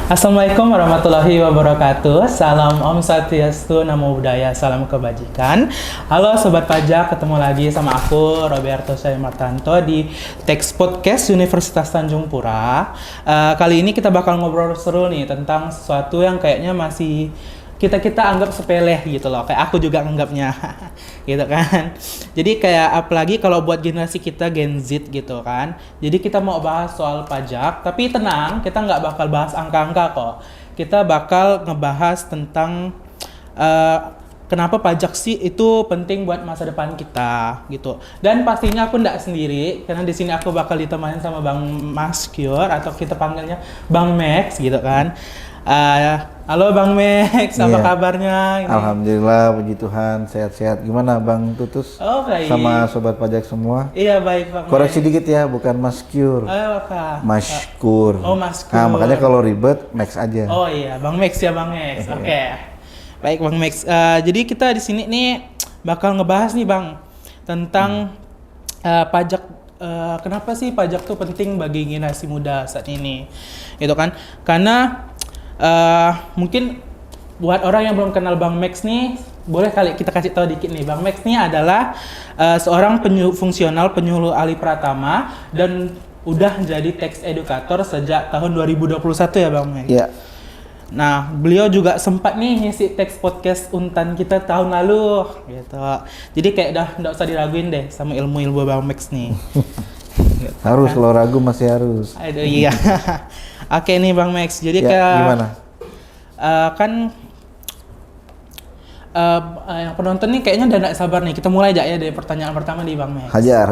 Assalamualaikum warahmatullahi wabarakatuh. Salam Om Swastiastu, Namo Buddhaya, salam kebajikan. Halo Sobat Pajak, ketemu lagi sama aku Roberto Saya Martanto di Teks Podcast Universitas Tanjung Pura. Kali ini kita bakal ngobrol seru nih tentang sesuatu yang kayaknya masih kita anggap sepele gitu loh, kayak aku juga anggapnya gitu kan. Jadi kayak apalagi kalau buat generasi kita Gen Z gitu kan. Jadi kita mau bahas soal pajak, tapi tenang, kita nggak bakal bahas angka-angka kok. Kita bakal ngebahas tentang kenapa pajak sih itu penting buat masa depan kita gitu. Dan pastinya aku nggak sendiri, karena di sini aku bakal ditemani sama Bang Maskyur, atau kita panggilnya Bang Max gitu kan. Halo Bang Max, apa kabarnya? Alhamdulillah, puji Tuhan, sehat-sehat. Gimana Bang Tutus? Oh, baik. Sama Sobat Pajak semua? Iya, baik Bang. Koreksi dikit ya, bukan Maskyur. Apa? Maskur. Oh, Maskur. Nah, makanya kalau ribet, Max aja. Oh iya, Bang Max ya Bang Max. Oke. Baik Bang Max. Jadi kita di sini nih bakal ngebahas nih Bang tentang pajak. Kenapa sih pajak tuh penting bagi generasi muda saat ini? Gitu kan? Karena mungkin buat orang yang belum kenal Bang Max nih, boleh kali kita kasih tahu dikit nih. Bang Max nih adalah seorang fungsional penyuluh alih pratama dan udah jadi tax educator sejak tahun 2021 ya Bang Max. Iya. Nah, beliau juga sempat nih ngisi tax podcast Untan kita tahun lalu gitu. Jadi kayak udah usah diraguin deh sama ilmu-ilmu Bang Max nih. Gitu, Harus, kan? kalau ragu masih harus. Aduh iya. Oke nih Bang Max. Jadi Ya, kayak gimana? Yang penonton nih kayaknya udah gak sabar nih. Kita mulai aja ya dari pertanyaan pertama nih Bang Max. Hajar.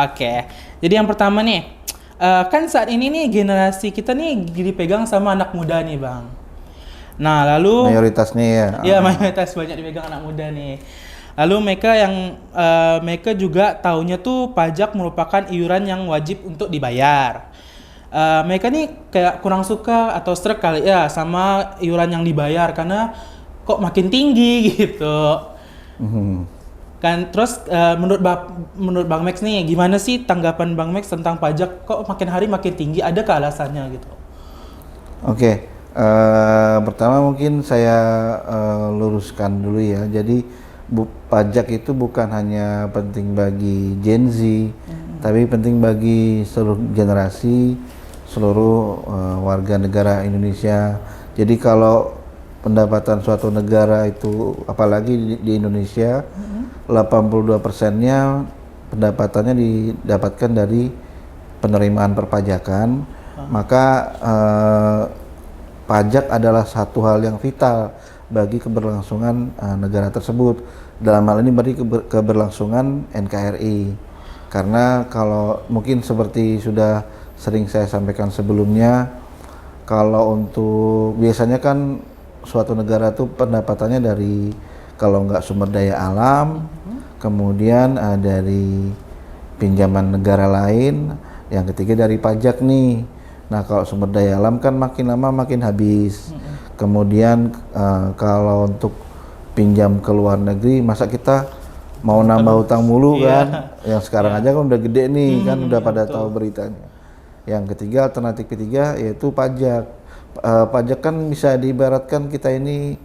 Oke. Jadi yang pertama nih, kan saat ini nih generasi kita nih dipegang sama anak muda nih Bang. Nah lalu Mayoritasnya ya. ya mayoritas banyak dipegang anak muda nih. Lalu mereka juga taunya tuh pajak merupakan iuran yang wajib untuk dibayar. Mereka nih kayak kurang suka atau stroke kali ya sama iuran yang dibayar karena kok makin tinggi gitu. Kan terus menurut Bang Max nih gimana sih tanggapan Bang Max tentang pajak kok makin hari makin tinggi? Ada ke alasannya gitu? Oke. Pertama mungkin saya luruskan dulu ya. Jadi pajak itu bukan hanya penting bagi Gen Z, tapi penting bagi seluruh generasi, seluruh warga negara Indonesia. Jadi kalau pendapatan suatu negara itu, apalagi di Indonesia, 82%-nya pendapatannya didapatkan dari penerimaan perpajakan, maka pajak adalah satu hal yang vital bagi keberlangsungan negara tersebut. Dalam hal ini berarti keberlangsungan NKRI. Karena kalau mungkin seperti sudah sering saya sampaikan sebelumnya, kalau untuk biasanya kan suatu negara tuh pendapatannya dari kalau nggak sumber daya alam, kemudian dari pinjaman negara lain, yang ketiga dari pajak nih. Nah kalau sumber daya alam kan makin lama makin habis. Kemudian kalau untuk pinjam ke luar negeri, masa kita mau nambah utang mulu kan? Yang sekarang aja kan udah gede nih, kan udah pada tahu beritanya. Yang ketiga, alternatif ketiga yaitu pajak. Pajak kan bisa diibaratkan kita ini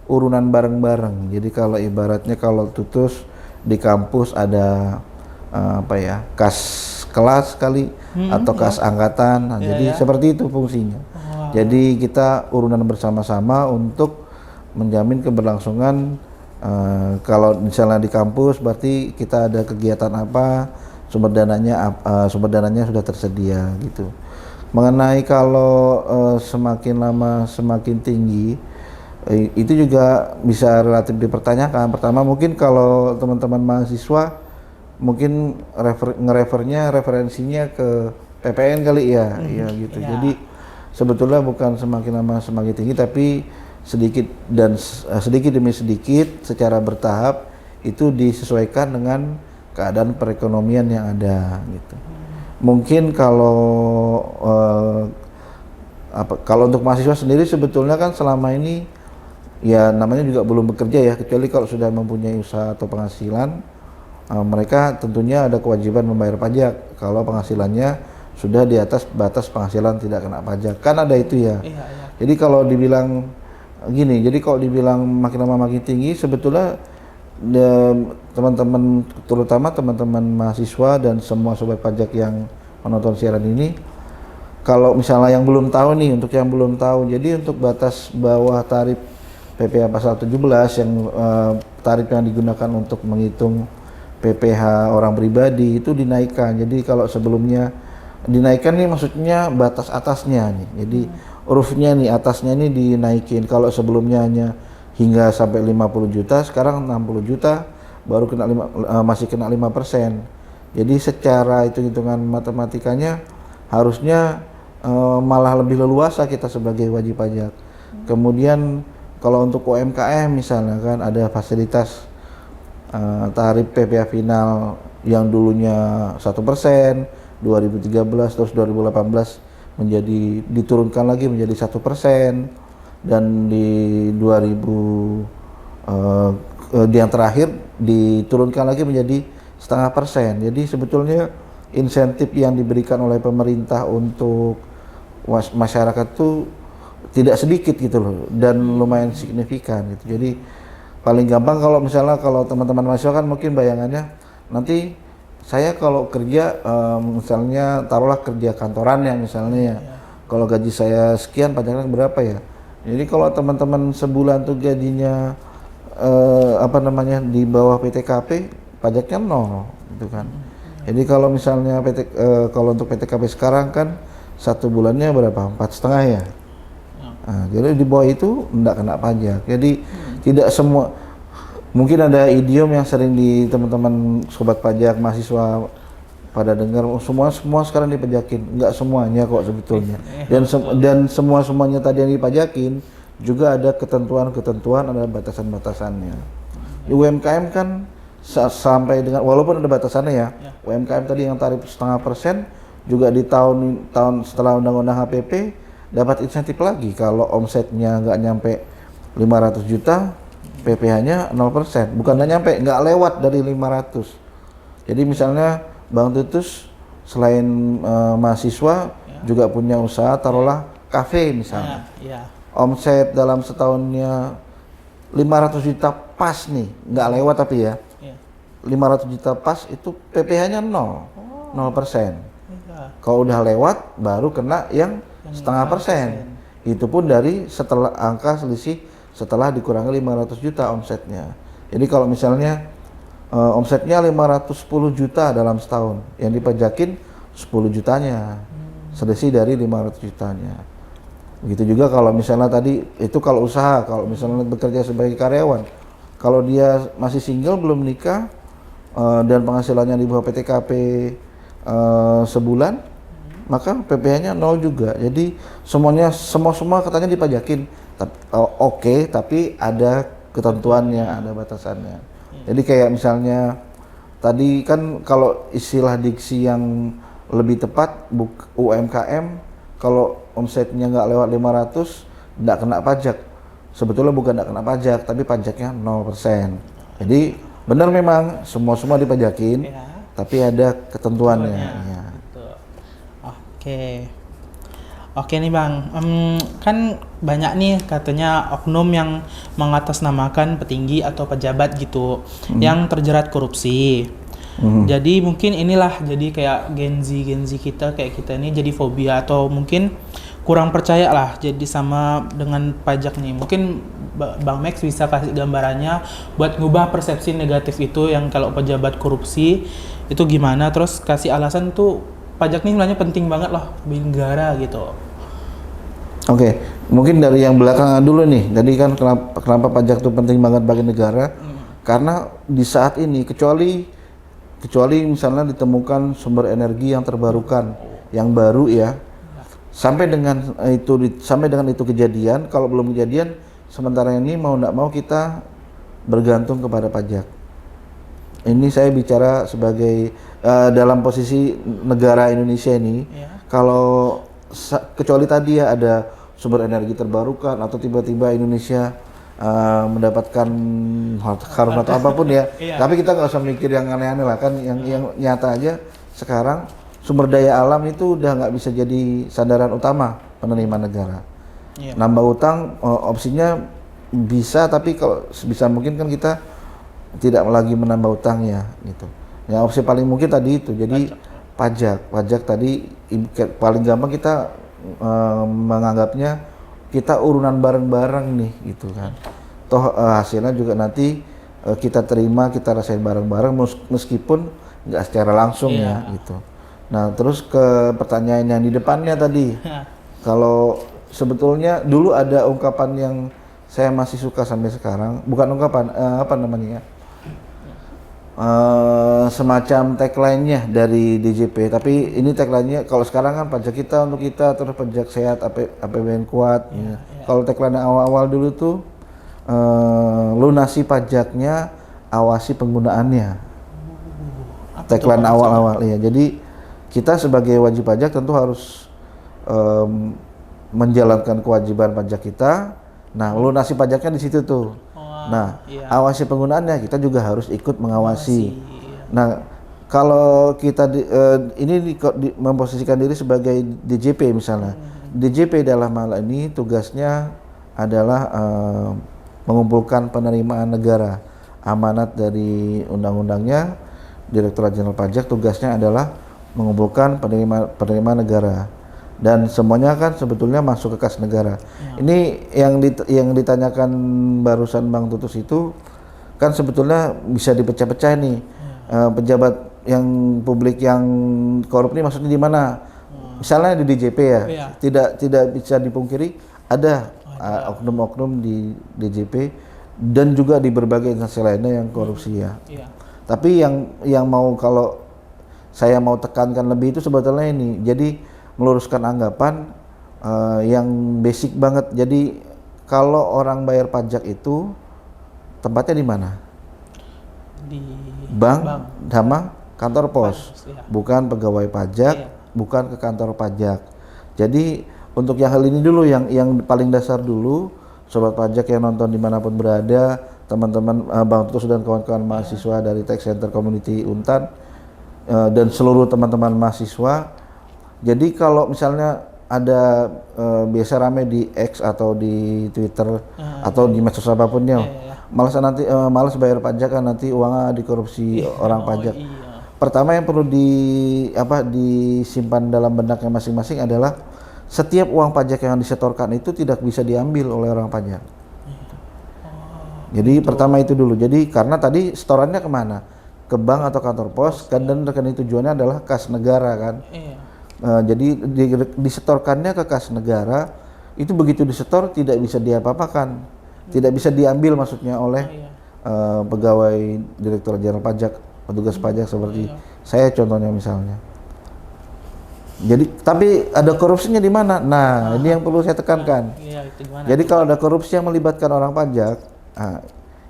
urunan bareng-bareng. Jadi kalau ibaratnya kalau Tutus di kampus ada kas kelas kali atau kas angkatan. Nah, jadi seperti itu fungsinya. Jadi kita urunan bersama-sama untuk menjamin keberlangsungan. Kalau misalnya di kampus berarti kita ada kegiatan apa, sumber dananya sudah tersedia gitu. Mengenai kalau semakin lama semakin tinggi, itu juga bisa relatif dipertanyakan. Pertama mungkin kalau teman-teman mahasiswa mungkin referensinya ke PPN kali ya, gitu. Jadi sebetulnya bukan semakin lama semakin tinggi, tapi sedikit demi sedikit secara bertahap itu disesuaikan dengan keadaan perekonomian yang ada gitu. Mungkin kalau untuk mahasiswa sendiri sebetulnya kan selama ini ya namanya juga belum bekerja ya, kecuali kalau sudah mempunyai usaha atau penghasilan, mereka tentunya ada kewajiban membayar pajak kalau penghasilannya sudah di atas batas penghasilan tidak kena pajak. Kan ada itu ya. Iya, iya. Jadi kalau dibilang gini, jadi kalau dibilang makin lama makin tinggi, sebetulnya teman-teman, terutama teman-teman mahasiswa dan semua sobat pajak yang menonton siaran ini, kalau misalnya yang belum tahu nih, untuk yang belum tahu, jadi untuk batas bawah tarif PPh pasal 17 yang tarif yang digunakan untuk menghitung PPh orang pribadi itu dinaikkan. Jadi kalau sebelumnya dinaikkan nih maksudnya batas atasnya nih. Jadi hurufnya nih atasnya ini dinaikin. Kalau sebelumnya hanya hingga sampai 50 juta, sekarang 60 juta baru kena masih kena 5%. Jadi secara hitung-hitungan matematikanya harusnya malah lebih leluasa kita sebagai wajib pajak. Kemudian kalau untuk UMKM misalnya kan ada fasilitas tarif PPh final yang dulunya 1%, 2013 terus 2018 menjadi diturunkan lagi menjadi 1%, dan di yang terakhir diturunkan lagi menjadi 0,5%. Jadi sebetulnya insentif yang diberikan oleh pemerintah untuk masyarakat itu tidak sedikit gitu loh, dan lumayan signifikan gitu. Jadi paling gampang kalau misalnya kalau teman-teman mahasiswa kan mungkin bayangannya nanti saya kalau kerja misalnya taruhlah kerja kantoran ya misalnya ya, kalau gaji saya sekian pajaknya berapa ya. Jadi kalau teman-teman sebulan tuh gajinya di bawah PTKP pajaknya 0 gitu kan. Jadi kalau misalnya kalau untuk PTKP sekarang kan satu bulannya berapa, 4,5 ya. Nah, jadi di bawah itu enggak kena pajak. Jadi tidak semua, mungkin ada idiom yang sering di teman-teman sobat pajak mahasiswa pada dengar, semua sekarang dipajakin. Enggak semuanya kok sebetulnya. Dan semuanya tadi yang dipajakin juga ada ketentuan, ada batasan-batasannya. Di UMKM kan sampai dengan, walaupun ada batasannya ya, UMKM tadi yang tarif 0,5% juga di tahun setelah undang-undang HPP dapat insentif lagi. Kalau omsetnya nggak nyampe 500 juta, PPh-nya 0%, bukan nggak lewat dari 500. Jadi misalnya Bang Titus selain mahasiswa juga punya usaha, taruhlah kafe misalnya. Omset dalam setahunnya 500 juta pas nih, nggak lewat tapi ya. 500 juta pas itu PPh-nya 0%. Kalau udah lewat baru kena yang 0,5%. Itu pun dari setelah angka selisih setelah dikurangi 500 juta omsetnya. Jadi kalau misalnya omsetnya 510 juta dalam setahun, yang dipajakin 10 jutanya, selisih dari 500 jutanya. Begitu juga kalau misalnya tadi itu kalau usaha, kalau misalnya bekerja sebagai karyawan, kalau dia masih single belum nikah dan penghasilannya di bawah PTKP sebulan, maka PPh-nya 0 juga. Jadi semua katanya dipajakin. Oke, tapi ada ketentuannya, ada batasannya. Jadi kayak misalnya tadi kan kalau istilah diksi yang lebih tepat UMKM, kalau omsetnya nggak lewat 500 nggak kena pajak. Sebetulnya bukan nggak kena pajak, tapi pajaknya 0%. Jadi benar memang semua dipajakin, tapi ada ketentuannya. Ya. Oke nih Bang, kan banyak nih katanya oknum yang mengatasnamakan petinggi atau pejabat gitu yang terjerat korupsi. Jadi mungkin inilah jadi kayak Gen Z kita kayak kita ini jadi fobia atau mungkin kurang percaya lah jadi sama dengan pajak nih. Mungkin Bang Max bisa kasih gambarannya buat ngubah persepsi negatif itu yang kalau pejabat korupsi itu gimana, terus kasih alasan tuh pajak nih sebenarnya penting banget loh bagi negara gitu. Oke, mungkin dari yang belakangan dulu nih. Jadi kan kenapa pajak itu penting banget bagi negara? Karena di saat ini kecuali misalnya ditemukan sumber energi yang terbarukan, yang baru ya. Sampai dengan itu kejadian, kalau belum kejadian, sementara ini mau nggak mau kita bergantung kepada pajak. Ini saya bicara sebagai dalam posisi negara Indonesia ini, kalau kecuali tadi ya ada sumber energi terbarukan atau tiba-tiba Indonesia mendapatkan karun atau apapun ya, tapi kita nggak usah mikir yang aneh-aneh lah kan, yang nyata aja sekarang sumber daya alam itu udah nggak bisa jadi sandaran utama penerima negara. Iya. Nambah utang opsinya bisa, tapi kalau sebisa mungkin kan kita tidak lagi menambah utangnya gitu. Ya opsi paling mungkin tadi itu, jadi pajak tadi paling gampang kita menganggapnya kita urunan bareng-bareng nih gitu kan. Toh hasilnya juga nanti kita terima, kita rasain bareng-bareng meskipun nggak secara langsung ya gitu. Nah terus ke pertanyaan yang di depannya tadi, kalau sebetulnya dulu ada ungkapan yang saya masih suka sampai sekarang, bukan ungkapan apa namanya ya, semacam tagline-nya dari DJP, tapi ini tagline-nya kalau sekarang kan pajak kita untuk kita, terus pajak sehat, APBN kuat. Kalau tagline awal-awal dulu tuh lunasi pajaknya, awasi penggunaannya. Tagline awal-awal ya. Jadi kita sebagai wajib pajak tentu harus menjalankan kewajiban pajak kita. Nah, lunasi pajaknya di situ tuh. Nah, awasi penggunaannya, kita juga harus ikut mengawasi. Nah, kalau kita memposisikan diri sebagai DJP misalnya, DJP dalam hal ini tugasnya adalah mengumpulkan penerimaan negara, amanat dari undang-undangnya. Direktorat Jenderal Pajak tugasnya adalah mengumpulkan penerimaan negara, dan semuanya kan sebetulnya masuk ke kas negara. Ini yang ditanyakan barusan Bang Tutus itu kan sebetulnya bisa dipecah-pecah nih. Pejabat yang publik yang korup ini maksudnya di mana? Misalnya di DJP ya. Tidak bisa dipungkiri ada oknum-oknum di DJP dan juga di berbagai instansi lainnya yang korupsi ya. Tapi yang kalau saya mau tekankan lebih itu sebetulnya ini. Jadi meluruskan anggapan yang basic banget. Jadi kalau orang bayar pajak itu tempatnya di mana? Di bank sama kantor pos, bukan pegawai pajak, bukan ke kantor pajak. Jadi untuk yang hal ini dulu, yang paling dasar dulu, sobat pajak yang nonton dimanapun berada, teman-teman Bang Tutus dan kawan-kawan mahasiswa dari Tax Center Community Untan dan seluruh teman-teman mahasiswa. Jadi kalau misalnya ada biasa rame di X atau di Twitter atau di medsos apapun ya, malas bayar pajak kan, nanti uangnya dikorupsi orang pajak. Pertama yang perlu disimpan dalam benaknya masing-masing adalah setiap uang pajak yang disetorkan itu tidak bisa diambil oleh orang pajak. Jadi pertama itu dulu. Jadi karena tadi setorannya kemana? Ke bank atau kantor pos, dan rekening tujuannya adalah kas negara kan. Jadi disetorkannya ke kas negara, itu begitu disetor tidak bisa diapa-apakan, tidak bisa diambil maksudnya oleh pegawai Direktorat Jenderal Pajak, petugas pajak seperti saya contohnya misalnya. Jadi tapi ada korupsinya di mana? Nah, ini yang perlu saya tekankan. Jadi kalau ada korupsi yang melibatkan orang pajak,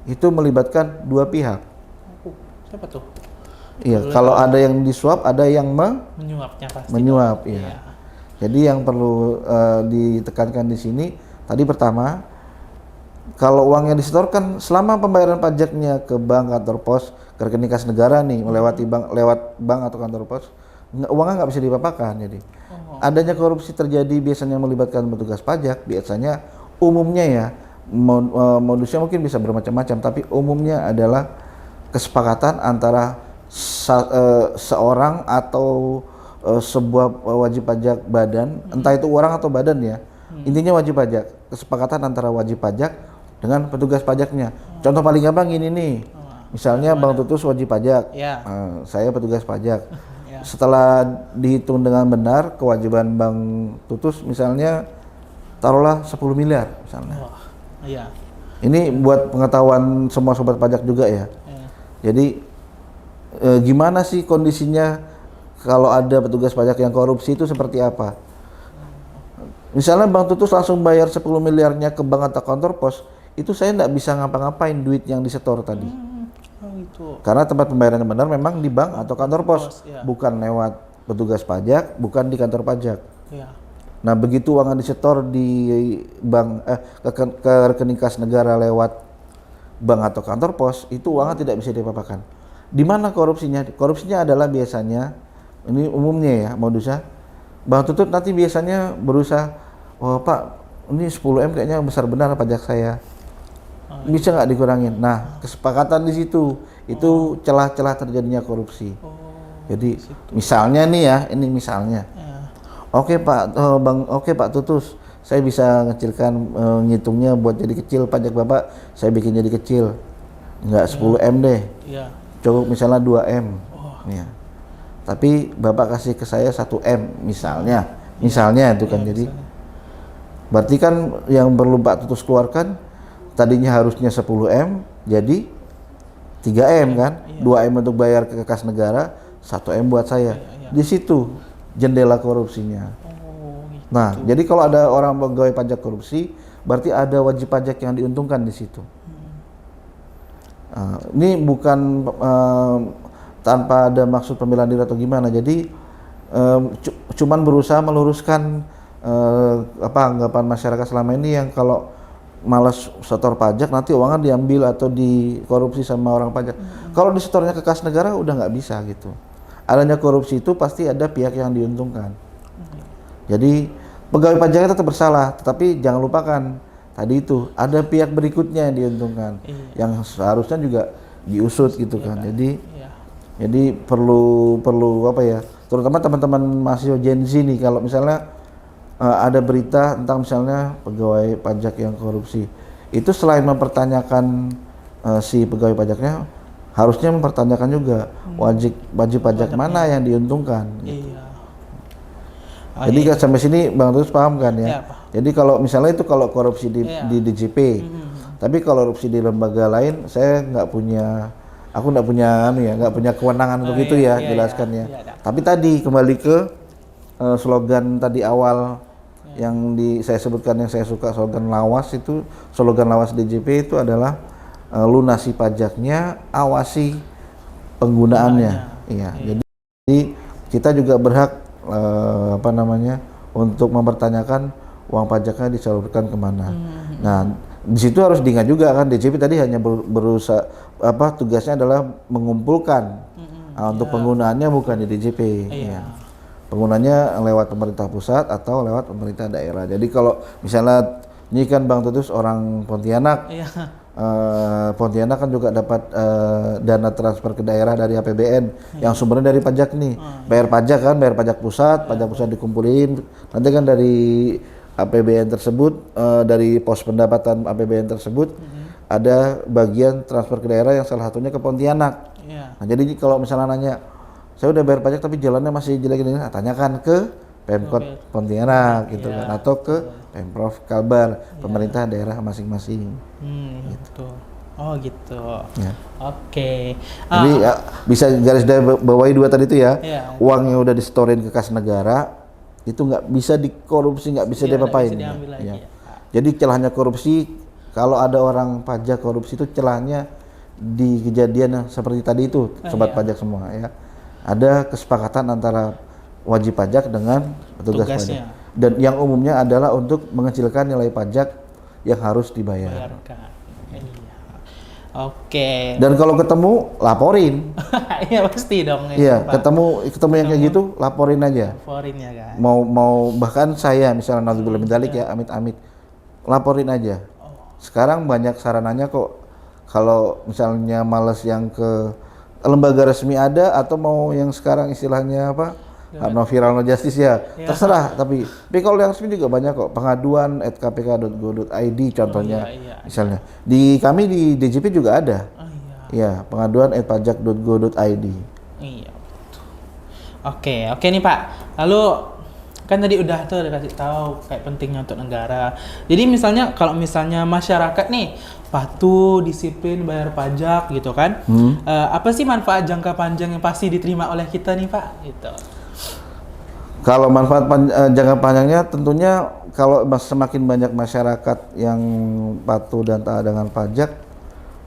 itu melibatkan dua pihak. Siapa tuh? Iya, kalau ada yang disuap, ada yang menyuapnya pasti. Menyuap, iya. Jadi yang perlu ditekankan di sini tadi pertama, kalau uangnya disetorkan selama pembayaran pajaknya ke bank, kantor pos, ke rekening kas negara nih, melewati bank, lewat bank atau kantor pos, uangnya nggak bisa diapa-apakan. Jadi adanya korupsi terjadi biasanya melibatkan petugas pajak, biasanya umumnya ya, modusnya mungkin bisa bermacam-macam, tapi umumnya adalah kesepakatan antara seorang atau sebuah wajib pajak badan, entah itu orang atau badan ya, intinya wajib pajak, kesepakatan antara wajib pajak dengan petugas pajaknya. Contoh paling gampang gini nih, misalnya Bang Tutus wajib pajak, saya petugas pajak. Setelah dihitung dengan benar kewajiban Bang Tutus, misalnya taruhlah 10 miliar misalnya. Ini buat pengetahuan semua sobat pajak juga ya. Jadi gimana sih kondisinya kalau ada petugas pajak yang korupsi itu seperti apa? Misalnya Bang Tutus langsung bayar 10 miliarnya ke bank atau kantor pos, itu saya nggak bisa ngapa-ngapain duit yang disetor tadi. Karena tempat pembayaran yang benar memang di bank atau kantor pos, bukan lewat petugas pajak, bukan di kantor pajak. Nah begitu uangnya disetor di bank ke rekening kas negara lewat bank atau kantor pos, itu uangnya tidak bisa diapa-apakan. Di mana korupsinya? Korupsinya adalah biasanya ini umumnya ya modusnya. Bang Tutut nanti biasanya berusaha, oh Pak, ini 10M kayaknya besar benar pajak saya. Bisa nggak dikurangin? Nah, kesepakatan di situ itu celah-celah terjadinya korupsi. Jadi misalnya nih ya, ini misalnya. Oke Pak, oke Pak Tutus, saya bisa ngecilkan ngitungnya buat jadi kecil pajak Bapak, saya bikin jadi kecil. Nggak 10M deh. Cukup misalnya 2M. Ya. Tapi Bapak kasih ke saya 1M misalnya. Misalnya itu kan jadi berarti kan yang perlu Pak Tutus keluarkan tadinya harusnya 10M jadi 3M kan, 2M untuk bayar ke kas negara, 1M buat saya. Di situ jendela korupsinya. Gitu. Nah, jadi kalau ada orang pegawai pajak korupsi, berarti ada wajib pajak yang diuntungkan di situ. Ini bukan tanpa ada maksud pembelaan diri atau gimana. Jadi cuman berusaha meluruskan anggapan masyarakat selama ini yang kalau malas setor pajak nanti uangnya diambil atau dikorupsi sama orang pajak. Kalau disetornya ke kas negara udah nggak bisa gitu. Adanya korupsi itu pasti ada pihak yang diuntungkan. Jadi pegawai pajaknya tetap bersalah, tetapi jangan lupakan tadi itu ada pihak berikutnya yang diuntungkan, yang seharusnya juga diusut gitu kan. Jadi perlu apa ya? Terutama teman-teman mahasiswa Gen Z nih, kalau misalnya ada berita tentang misalnya pegawai pajak yang korupsi, itu selain mempertanyakan si pegawai pajaknya, harusnya mempertanyakan juga wajib pajak mana yang diuntungkan. Gitu. Jadi sampai sini Bang Tulus paham kan ya? Jadi kalau misalnya itu kalau korupsi di DJP, tapi kalau korupsi di lembaga lain, saya nggak punya kewenangan untuk itu ya, jelaskannya. Tapi tadi kembali ke slogan tadi awal yang saya sebutkan, yang saya suka, slogan lawas itu, slogan lawas DJP itu adalah lunasi pajaknya, awasi penggunaannya. Iya. Jadi kita juga berhak untuk mempertanyakan uang pajaknya disalurkan kemana. Nah, di situ harus diingat juga kan, DJP tadi hanya berusaha tugasnya adalah mengumpulkan untuk penggunaannya bukan di DJP. Ya. Penggunaannya lewat pemerintah pusat atau lewat pemerintah daerah. Jadi kalau misalnya ini kan Bang Tutus orang Pontianak, Pontianak kan juga dapat dana transfer ke daerah dari APBN yang sumbernya dari pajak nih. Bayar pajak pusat, pajak pusat dikumpulin, nanti kan dari APBN tersebut, dari pos pendapatan APBN tersebut ada bagian transfer ke daerah yang salah satunya ke Pontianak. Nah, jadi kalau misalnya nanya, saya udah bayar pajak tapi jalannya masih jelek ini, tanyakan ke Pemkot Pontianak gitu kan, atau ke Pemprov Kalbar, pemerintah daerah masing-masing. Gitu. Oh gitu. Ya. Oke. Jadi bisa garis bawahi dua tadi itu ya. Uang yang udah disetorin ke kas negara itu nggak bisa dikorupsi, nggak bisa diapa-apain. Ya. Jadi celahnya korupsi, kalau ada orang pajak korupsi itu celahnya di kejadian yang seperti tadi itu, sobat pajak semua ya. Ada kesepakatan antara wajib pajak dengan petugas pajak. Dan yang umumnya adalah untuk mengecilkan nilai pajak yang harus dibayar. Oke. Dan kalau ketemu laporin. Iya pasti dong. Iya, ketemu yang kayak gitu laporin aja. Laporin ya kan. Mau bahkan saya misalnya naudzubillah min dzalik ya, amit-amit, laporin aja. Sekarang banyak sarananya kok. Kalau misalnya males yang ke lembaga resmi ada, atau mau yang sekarang istilahnya no viral no justice ya, terserah. Tapi kalau yang resmi juga banyak kok, pengaduan @kpk.go.id contohnya. Misalnya di kami di DJP juga ada. Ya, pengaduan @pajak.go.id. Iya. Oke nih Pak. Lalu kan tadi udah kasih tahu kayak pentingnya untuk negara. Jadi kalau misalnya masyarakat nih patuh, disiplin, bayar pajak gitu kan, apa sih manfaat jangka panjang yang pasti diterima oleh kita nih Pak? Gitu. Kalau manfaat jangka panjangnya tentunya kalau semakin banyak masyarakat yang patuh dan taat dengan pajak,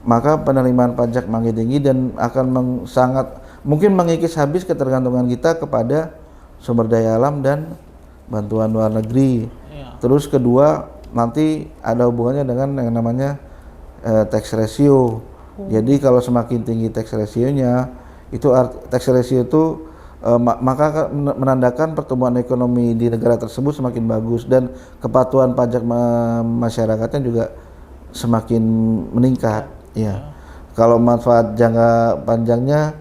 maka penerimaan pajak makin tinggi dan akan sangat mungkin mengikis habis ketergantungan kita kepada sumber daya alam dan bantuan luar negeri. Terus kedua, nanti ada hubungannya dengan yang namanya tax ratio. Jadi kalau semakin tinggi tax ratio-nya, itu tax ratio itu maka menandakan pertumbuhan ekonomi di negara tersebut semakin bagus dan kepatuhan pajak masyarakatnya juga semakin meningkat. Ya. Kalau manfaat jangka panjangnya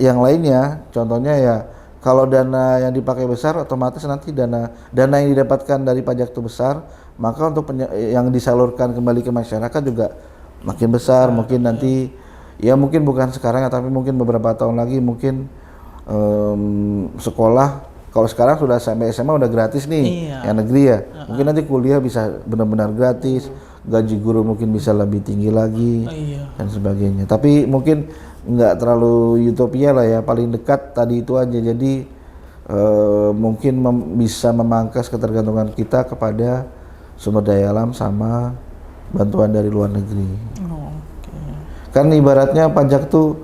yang lainnya, contohnya ya kalau dana yang dipakai besar, otomatis nanti dana yang didapatkan dari pajak itu besar, maka untuk yang disalurkan kembali ke masyarakat juga makin besar. Mungkin nanti ya mungkin bukan sekarang ya, tapi mungkin beberapa tahun lagi mungkin sekolah kalau sekarang sudah sampai SMA udah gratis nih, yang negeri ya. Mungkin nanti kuliah bisa benar-benar gratis, gaji guru mungkin bisa lebih tinggi lagi dan sebagainya. Tapi mungkin nggak terlalu utopia lah ya, paling dekat tadi itu aja. Jadi mungkin bisa memangkas ketergantungan kita kepada sumber daya alam sama bantuan dari luar negeri. Kan ibaratnya pajak tuh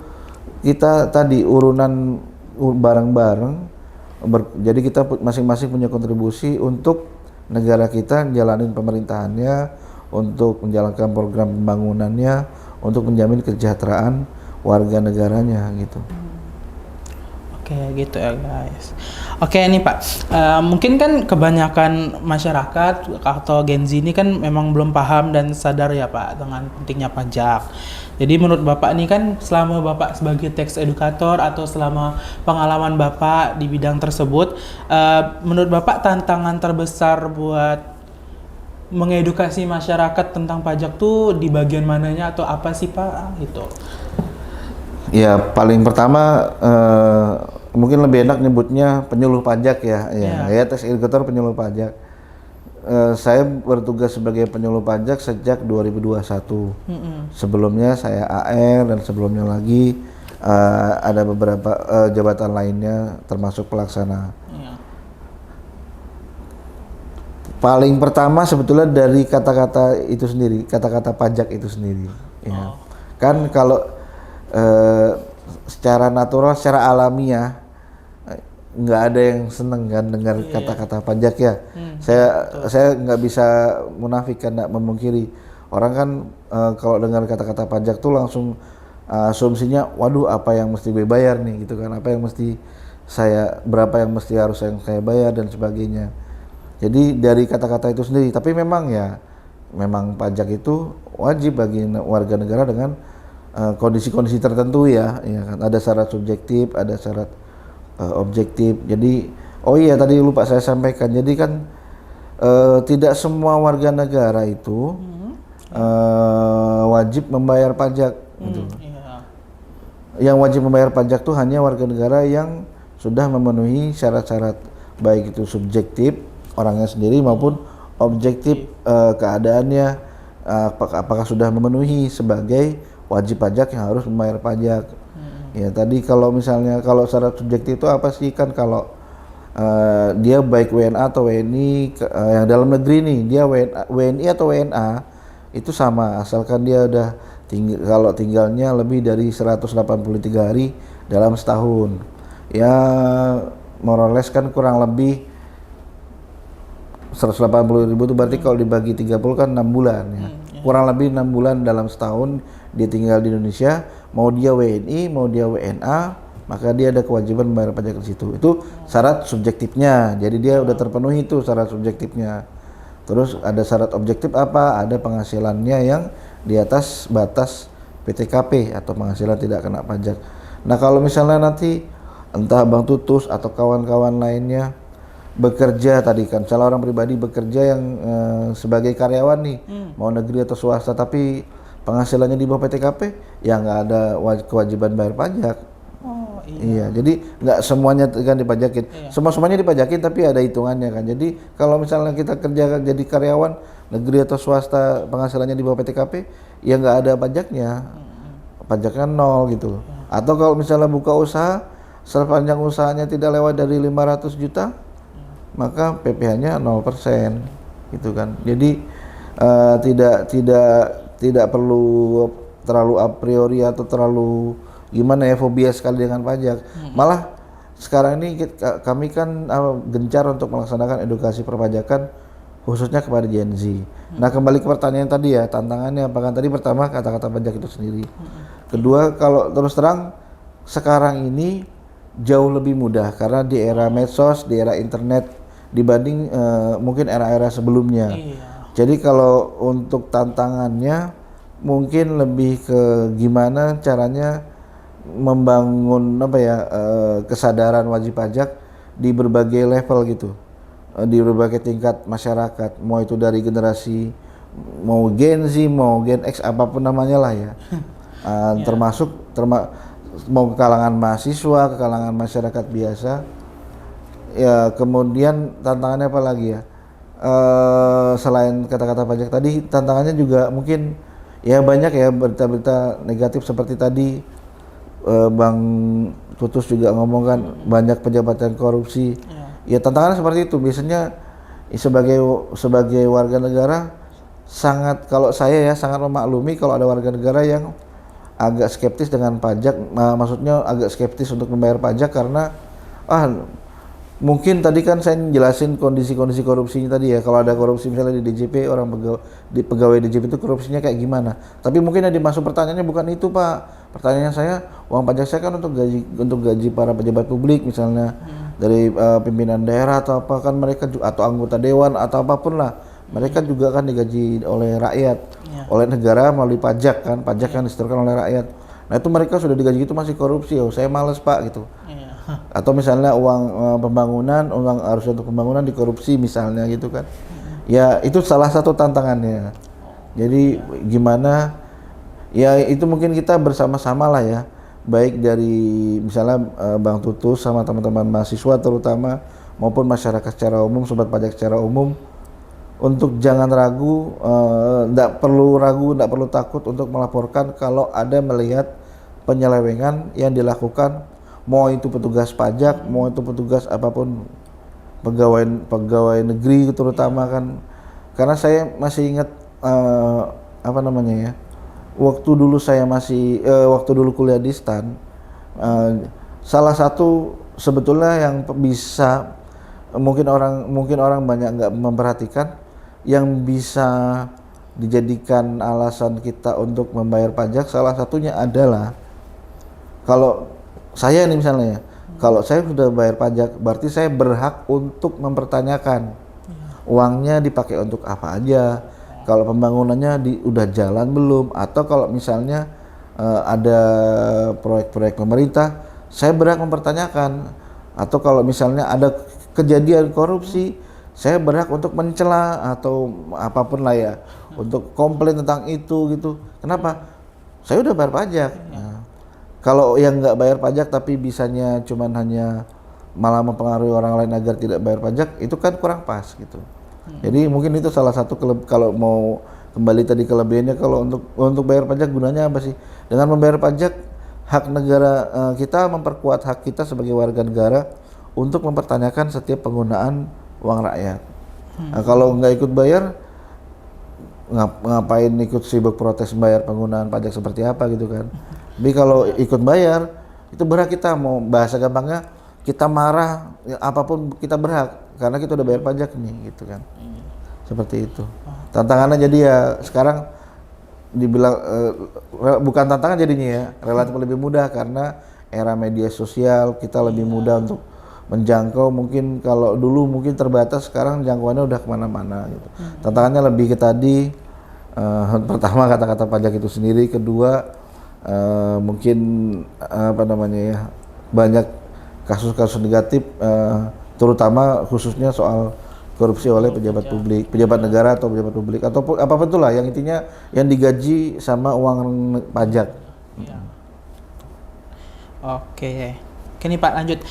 kita tadi urunan bareng-bareng, jadi kita masing-masing punya kontribusi untuk negara kita menjalani pemerintahannya, untuk menjalankan program pembangunannya, untuk menjamin kesejahteraan warga negaranya gitu. Oke gitu ya guys. Oke nih Pak, mungkin kan kebanyakan masyarakat atau Gen Z ini kan memang belum paham dan sadar ya Pak dengan pentingnya pajak. Jadi menurut Bapak nih kan selama Bapak sebagai tax educator atau selama pengalaman Bapak di bidang tersebut, menurut Bapak tantangan terbesar buat mengedukasi masyarakat tentang pajak tuh di bagian mananya atau apa sih Pak gitu? Ya paling pertama mungkin lebih enak nyebutnya penyuluh pajak ya. Ya tax educator penyuluh pajak. Saya bertugas sebagai penyuluh pajak sejak 2021. Sebelumnya saya AR dan sebelumnya lagi ada beberapa jabatan lainnya termasuk pelaksana. Paling pertama sebetulnya dari kata-kata itu sendiri, kata-kata pajak itu sendiri. Ya. Kan kalau secara natural, secara alamiah nggak ada yang seneng kan dengar kata-kata pajak ya. Saya nggak bisa munafikan, nggak memungkiri orang kan kalau dengar kata-kata pajak tuh langsung asumsinya, waduh apa yang mesti gue bayar nih gitu kan, apa yang mesti berapa yang mesti harus yang saya bayar dan sebagainya. Jadi dari kata-kata itu sendiri, tapi memang pajak itu wajib bagi warga negara dengan kondisi-kondisi tertentu ya kan. Ada syarat subjektif, ada syarat objektif. Jadi tadi lupa saya sampaikan. Jadi kan tidak semua warga negara itu wajib membayar pajak gitu. Yang wajib membayar pajak tuh hanya warga negara yang sudah memenuhi syarat-syarat baik itu subjektif orangnya sendiri maupun objektif keadaannya, apakah sudah memenuhi sebagai wajib pajak yang harus membayar pajak. Ya tadi kalau misalnya kalau syarat subjektif itu apa sih, kan kalau dia baik WNA atau WNI yang dalam negeri nih, dia WNI atau WNA itu sama asalkan dia udah kalau tinggalnya lebih dari 183 hari dalam setahun. Ya more or less kan kurang lebih 180.000 itu berarti kalau dibagi 30 kan 6 bulan ya. Kurang lebih 6 bulan dalam setahun dia tinggal di Indonesia, mau dia WNI, mau dia WNA, maka dia ada kewajiban membayar pajak di situ. Itu syarat subjektifnya. Jadi dia udah terpenuhi itu syarat subjektifnya. Terus ada syarat objektif apa? Ada penghasilannya yang di atas batas PTKP atau penghasilan tidak kena pajak. Nah, kalau misalnya nanti entah Bang Tutus atau kawan-kawan lainnya bekerja tadi kan, salah orang pribadi bekerja yang sebagai karyawan nih, mau negeri atau swasta, tapi penghasilannya di bawah PTKP, ya nggak ada kewajiban bayar pajak. Iya, jadi nggak semuanya kan dipajakin, semuanya dipajakin tapi ada hitungannya kan. Jadi kalau misalnya kita kerja jadi karyawan negeri atau swasta, penghasilannya di bawah PTKP, ya nggak ada pajaknya, pajaknya 0 gitu. Atau kalau misalnya buka usaha, sepanjang usahanya tidak lewat dari 500 juta, maka PPh-nya 0% gitu kan. Jadi tidak perlu terlalu a priori atau terlalu gimana ya, fobia sekali dengan pajak. Malah sekarang ini kami kan gencar untuk melaksanakan edukasi perpajakan khususnya kepada Gen Z. Nah, kembali ke pertanyaan tadi ya, tantangannya apa kan? Tadi pertama, kata-kata pajak itu sendiri. Kedua, kalau terus terang sekarang ini jauh lebih mudah karena di era medsos, di era internet dibanding mungkin era-era sebelumnya. Jadi kalau untuk tantangannya mungkin lebih ke gimana caranya membangun kesadaran wajib pajak di berbagai level gitu, di berbagai tingkat masyarakat, mau itu dari generasi mau Gen Z, mau Gen X, apapun namanya lah ya. Termasuk mau ke kalangan mahasiswa, ke kalangan masyarakat biasa. Ya, kemudian tantangannya apa lagi ya? Selain kata-kata pajak tadi, tantangannya juga mungkin ya banyak ya, berita-berita negatif seperti tadi Bang Tutus juga ngomong kan, banyak pejabat yang korupsi. Ya tantangannya seperti itu. Biasanya sebagai warga negara kalau saya sangat memaklumi kalau ada warga negara yang agak skeptis dengan pajak, maksudnya agak skeptis untuk membayar pajak karena mungkin tadi kan saya jelasin kondisi-kondisi korupsinya tadi ya. Kalau ada korupsi misalnya di DJP, di pegawai DJP itu korupsinya kayak gimana. Tapi mungkin yang dimaksud pertanyaannya bukan itu, Pak. Pertanyaannya saya, uang pajak saya kan untuk gaji para pejabat publik misalnya, dari pimpinan daerah atau apa, kan mereka atau anggota dewan atau apapun lah. Mereka juga kan digaji oleh rakyat, oleh negara melalui pajak kan. Pajak yang disetorkan oleh rakyat. Nah, itu mereka sudah digaji itu masih korupsi. Saya males, Pak, gitu. Atau misalnya uang pembangunan, uang harus untuk pembangunan dikorupsi misalnya gitu kan. Ya itu salah satu tantangannya. Jadi gimana ya, itu mungkin kita bersama-sama lah ya, baik dari misalnya Bang Tutus sama teman-teman mahasiswa terutama, maupun masyarakat secara umum, sobat pajak secara umum, untuk jangan ragu, tidak perlu takut untuk melaporkan kalau ada melihat penyelewengan yang dilakukan, mau itu petugas pajak, mau itu petugas apapun, pegawai negeri terutama kan. Karena saya masih ingat waktu dulu kuliah di STAN, salah satu sebetulnya yang bisa mungkin orang banyak nggak memperhatikan, yang bisa dijadikan alasan kita untuk membayar pajak, salah satunya adalah kalau saya nih misalnya, kalau saya sudah bayar pajak, berarti saya berhak untuk mempertanyakan uangnya dipakai untuk apa aja, kalau pembangunannya udah jalan belum, atau kalau misalnya ada proyek-proyek pemerintah, saya berhak mempertanyakan, atau kalau misalnya ada kejadian korupsi, saya berhak untuk mencela atau apapun lah ya, untuk komplain tentang itu gitu. Kenapa? Saya udah bayar pajak. Kalau yang nggak bayar pajak tapi bisanya cuman hanya malah mempengaruhi orang lain agar tidak bayar pajak, itu kan kurang pas gitu. Jadi mungkin itu salah satu kalau mau kembali tadi kelebihannya, kalau untuk bayar pajak gunanya apa sih? Dengan membayar pajak, hak negara kita memperkuat hak kita sebagai warga negara untuk mempertanyakan setiap penggunaan uang rakyat. Nah, kalau nggak ikut bayar, ngapain ikut sibuk protes bayar penggunaan pajak seperti apa gitu kan. Tapi kalau ikut bayar, itu berhak kita, mau bahasa gampangnya, kita marah, ya, apapun kita berhak, karena kita udah bayar pajak nih gitu kan. Seperti itu. Tantangannya jadi ya sekarang dibilang bukan tantangan jadinya ya, relatif lebih mudah karena era media sosial, kita lebih mudah untuk menjangkau. Mungkin kalau dulu mungkin terbatas, sekarang jangkauannya udah kemana-mana gitu. Tantangannya lebih ke tadi, pertama kata-kata pajak itu sendiri, kedua mungkin banyak kasus-kasus negatif, terutama khususnya soal korupsi oleh pejabat publik, pejabat negara atau pejabat publik atau apapun itulah, yang intinya yang digaji sama uang pajak. Oke nih Pak, lanjut.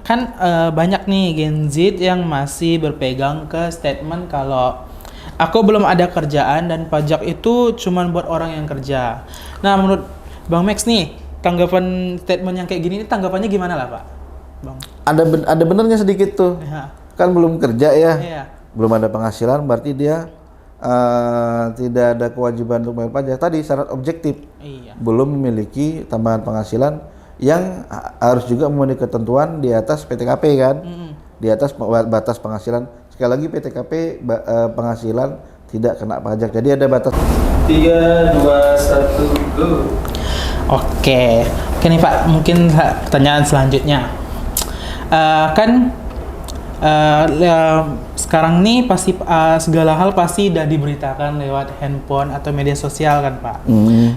Kan banyak nih Gen Z yang masih berpegang ke statement kalau aku belum ada kerjaan dan pajak itu cuman buat orang yang kerja. Nah, menurut Bang Max nih, tanggapan statement yang kayak gini, tanggapannya gimana lah Pak? Bang. Ada benernya sedikit tuh. Ya. Kan belum kerja ya, belum ada penghasilan, berarti dia tidak ada kewajiban untuk bayar pajak. Tadi syarat objektif, belum memiliki tambahan penghasilan yang harus juga memenuhi ketentuan di atas PTKP kan, di atas batas penghasilan. Sekali lagi PTKP penghasilan tidak kena pajak, jadi ada batas. 3, 2, 1, go. Oke, oke nih Pak, mungkin pertanyaan selanjutnya. Kan sekarang nih pasti segala hal pasti udah diberitakan lewat handphone atau media sosial kan Pak.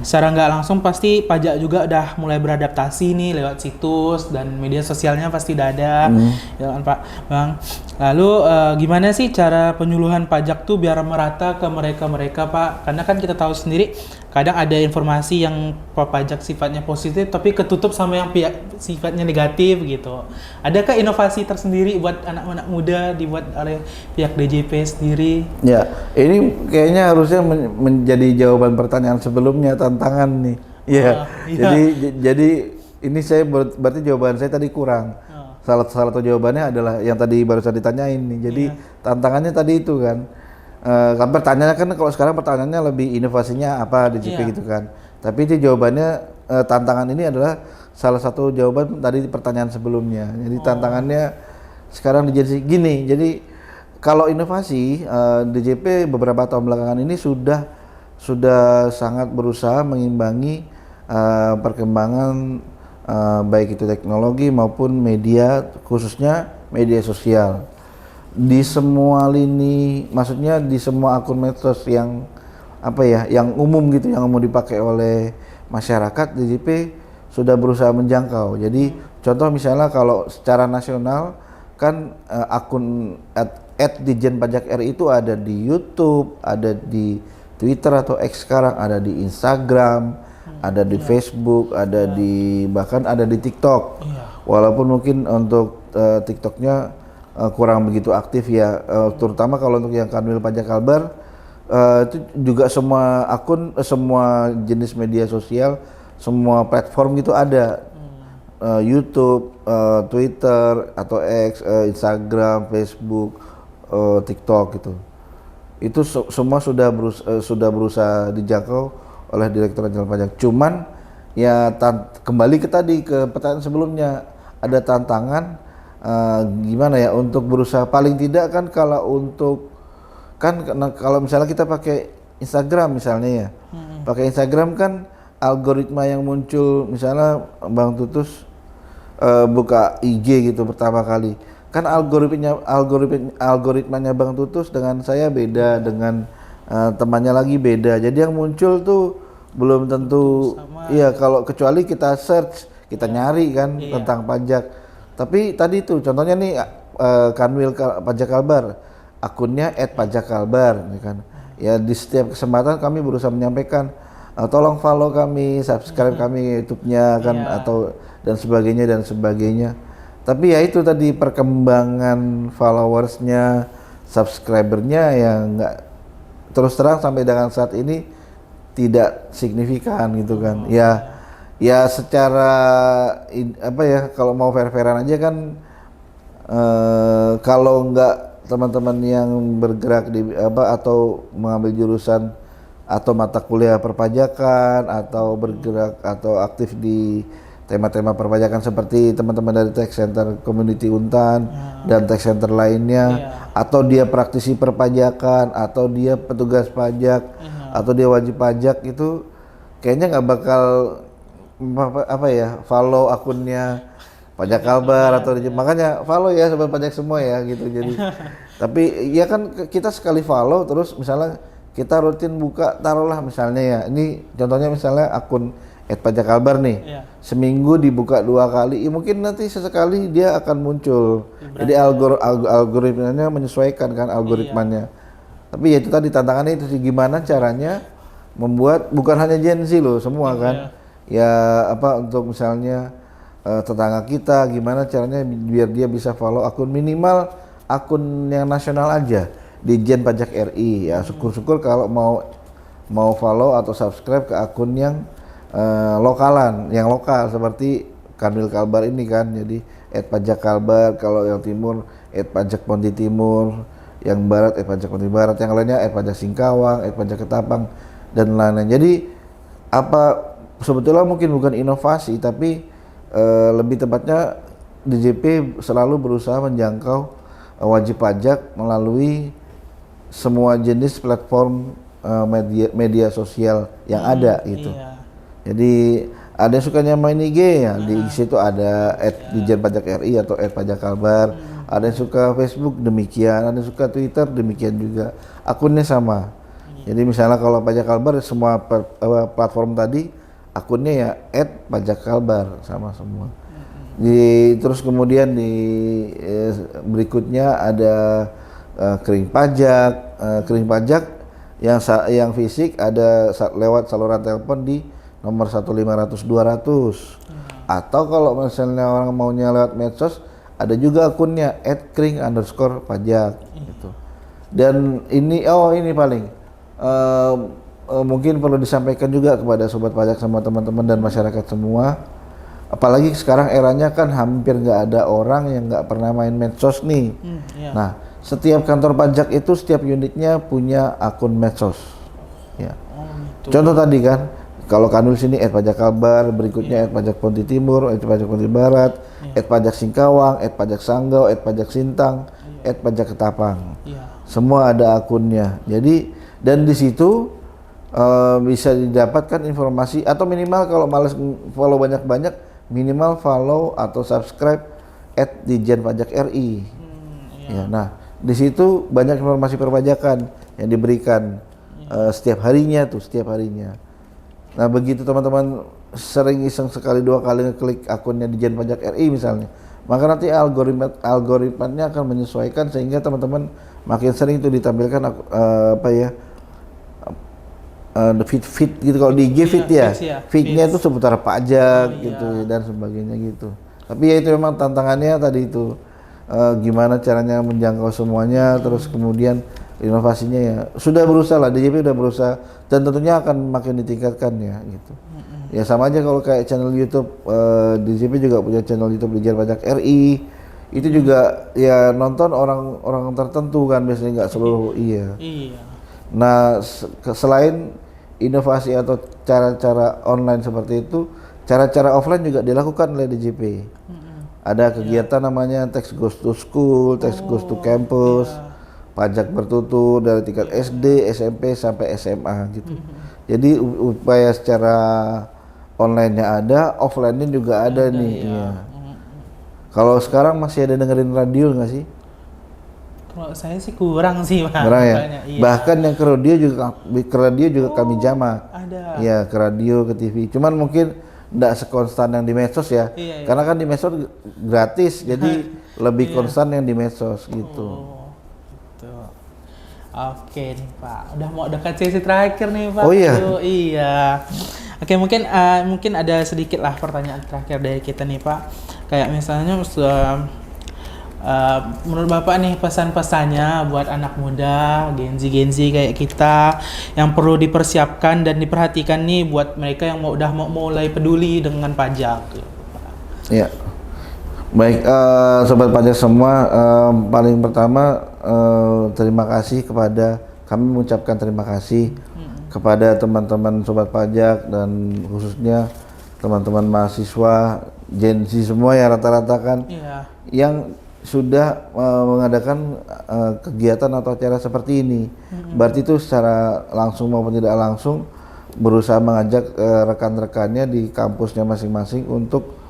Secara nggak langsung pasti pajak juga udah mulai beradaptasi nih lewat situs dan media sosialnya pasti udah ada, ya kan Pak. Bang, lalu gimana sih cara penyuluhan pajak tuh biar merata ke mereka Pak? Karena kan kita tahu sendiri kadang ada informasi yang pajak sifatnya positif tapi ketutup sama yang pihak sifatnya negatif gitu. Adakah inovasi tersendiri buat anak-anak muda dibuat oleh pihak DJP sendiri? Ya, ini kayaknya harusnya menjadi jawaban pertanyaan sebelumnya, tantangan nih. Ya, Iya. jadi ini saya berarti jawaban saya tadi kurang. Salah satu jawabannya adalah yang tadi barusan ditanyain nih. Jadi tantangannya tadi itu kan. Kan pertanyaannya kan kalau sekarang pertanyaannya lebih inovasinya apa DJP gitu kan. Tapi itu jawabannya tantangan ini adalah salah satu jawaban tadi pertanyaan sebelumnya. Jadi tantangannya sekarang jadi gini. Jadi kalau inovasi DJP beberapa tahun belakangan ini sudah sangat berusaha mengimbangi perkembangan baik itu teknologi maupun media, khususnya media sosial. Di semua lini, maksudnya di semua akun medsos yang yang umum gitu, yang mau dipakai oleh masyarakat, DJP sudah berusaha menjangkau. Jadi contoh misalnya kalau secara nasional kan akun @Ditjen Pajak RI itu ada di YouTube, ada di Twitter atau X sekarang, ada di Instagram, ada di Facebook, ada di bahkan ada di TikTok. Walaupun mungkin untuk TikToknya kurang begitu aktif ya, terutama kalau untuk yang Kanwil Pajak Kalbar itu juga semua akun, semua jenis media sosial, semua platform gitu ada. YouTube, Twitter atau X, Instagram, Facebook, TikTok gitu. Itu semua sudah berusaha dijangkau oleh Direktorat Jenderal Pajak. Cuman ya kembali ke pertanyaan sebelumnya, ada tantangan gimana ya untuk berusaha, paling tidak kan kalau misalnya kita pakai Instagram misalnya ya, pakai Instagram kan algoritma yang muncul, misalnya Bang Tutus buka IG gitu pertama kali, kan algoritmanya Bang Tutus dengan saya beda, dengan temannya lagi beda, jadi yang muncul tuh belum tentu iya, kalau kecuali kita search, kita nyari kan tentang pajak. Tapi tadi tuh contohnya nih Kanwil Pajak Kalbar, akunnya @pajakkalbar ya kan. Ya di setiap kesempatan kami berusaha menyampaikan tolong follow kami, subscribe kami YouTube-nya kan, atau dan sebagainya. Tapi ya itu tadi perkembangan followersnya, subscribernya yang nggak, terus terang sampai dengan saat ini tidak signifikan gitu kan. Ya secara kalau mau fair-fairan aja kan, kalau nggak teman-teman yang bergerak di atau mengambil jurusan atau mata kuliah perpajakan atau bergerak atau aktif di tema-tema perpajakan seperti teman-teman dari Tax Center Community Untan dan Tax Center lainnya, atau dia praktisi perpajakan atau dia petugas pajak atau dia wajib pajak, itu kayaknya nggak bakal follow akunnya Pajak Kalbar atau makanya follow ya sobat pajak semua ya gitu. Jadi tapi ya kan kita sekali follow terus misalnya kita rutin buka, taruhlah misalnya ya, ini contohnya misalnya akun @pajakkalbar nih, seminggu dibuka 2 kali, ya mungkin nanti sesekali dia akan muncul. Jadi algoritmanya menyesuaikan kan algoritmanya. Tapi ya itu tadi tantangannya itu sih, gimana caranya membuat bukan hanya Gen Z loh semua kan. Ya untuk misalnya tetangga kita, gimana caranya biar dia bisa follow akun, minimal akun yang nasional aja di Ditjen Pajak RI ya. Syukur-syukur kalau mau follow atau subscribe ke akun yang lokal seperti Kanwil Kalbar ini kan. Jadi @pajakkalbar, kalau yang timur @pajakponti timur, yang barat @pajakponti barat, yang lainnya @pajak Singkawang, @pajak Ketapang dan lain-lain. Jadi sebetulnya mungkin bukan inovasi, tapi lebih tepatnya DJP selalu berusaha menjangkau wajib pajak melalui semua jenis platform media sosial yang ada gitu. Jadi Ada yang sukanya main IG ya, di situ ada @dijenpajakri atau @pajakkalbar. Ada yang suka Facebook demikian, ada yang suka Twitter demikian juga. Akunnya sama. Jadi misalnya kalau Pajak Kalbar semua platform tadi akunnya ya @pajakkalbar sama semua. Terus kemudian di berikutnya ada kering pajak. Kering pajak yang fisik ada lewat saluran telepon di nomor 1500200. Atau kalau misalnya orang maunya lewat medsos, ada juga akunnya @kring_pajak gitu. Dan ini paling mungkin perlu disampaikan juga kepada sobat pajak sama teman-teman dan masyarakat semua. Apalagi sekarang eranya kan hampir nggak ada orang yang nggak pernah main medsos nih. Nah, setiap kantor pajak itu setiap unitnya punya akun medsos. Ya. Contoh tadi kan, kalau Kanwil sini @pajakkalbar, berikutnya @pajak Ponti Timur, @pajak Ponti Barat, @pajak Singkawang, @pajak Sanggau, @pajak Sintang, @pajak Ketapang. Semua ada akunnya. Jadi dan di situ bisa didapatkan informasi atau minimal kalau males follow banyak-banyak, minimal follow atau subscribe @dijenpajakri. Ya, nah di situ banyak informasi perpajakan yang diberikan setiap harinya. Nah begitu teman-teman sering iseng sekali 2 kali ngeklik akunnya Dijen Pajak RI misalnya, maka nanti algoritmanya akan menyesuaikan sehingga teman-teman makin sering itu ditampilkan feed gitu. Kalau di IG feed feednya itu seputar pajak gitu dan sebagainya gitu. Tapi ya itu memang tantangannya tadi itu gimana caranya menjangkau semuanya, terus kemudian inovasinya ya sudah berusaha lah, DJP udah berusaha dan tentunya akan makin ditingkatkan ya gitu. Ya sama aja kalau kayak channel YouTube, DJP juga punya channel YouTube Dijen Pajak RI. Itu juga ya nonton orang tertentu kan, biasanya nggak seluruh. Iya. Nah selain inovasi atau cara-cara online seperti itu, cara-cara offline juga dilakukan oleh DJP. Ada kegiatan namanya Tax Goes to School, Tax Goes to Campus, pajak bertutur dari tingkat SD, SMP sampai SMA gitu. Jadi upaya secara online-nya ada, offline-nya juga ada nih. Iya. Kalau sekarang masih ada dengerin radio nggak sih? Kalau saya sih kurang sih, Pak. Kurang ya. Bahkan yang ke radio juga kami jama. Ada. Iya, ke radio, ke TV. Cuman mungkin nggak sekonstan yang di medsos ya. Karena kan di medsos gratis, jadi lebih konstan yang di medsos gitu. Oke nih Pak, udah mau dekat sesi terakhir nih Pak. Oh iya. Iya. Oke, mungkin ada sedikit lah pertanyaan terakhir dari kita nih Pak. Kayak misalnya menurut Bapak nih pesan-pesannya buat anak muda, Gen Z kayak kita yang perlu dipersiapkan dan diperhatikan nih buat mereka yang udah mau mulai peduli dengan pajak. Iya. Baik, sobat pajak semua, paling pertama terima kasih kami mengucapkan terima kasih kepada teman-teman sobat pajak dan khususnya teman-teman mahasiswa Gen Z semua ya rata-rata kan yang sudah mengadakan kegiatan atau acara seperti ini. Berarti itu secara langsung maupun tidak langsung berusaha mengajak rekan-rekannya di kampusnya masing-masing untuk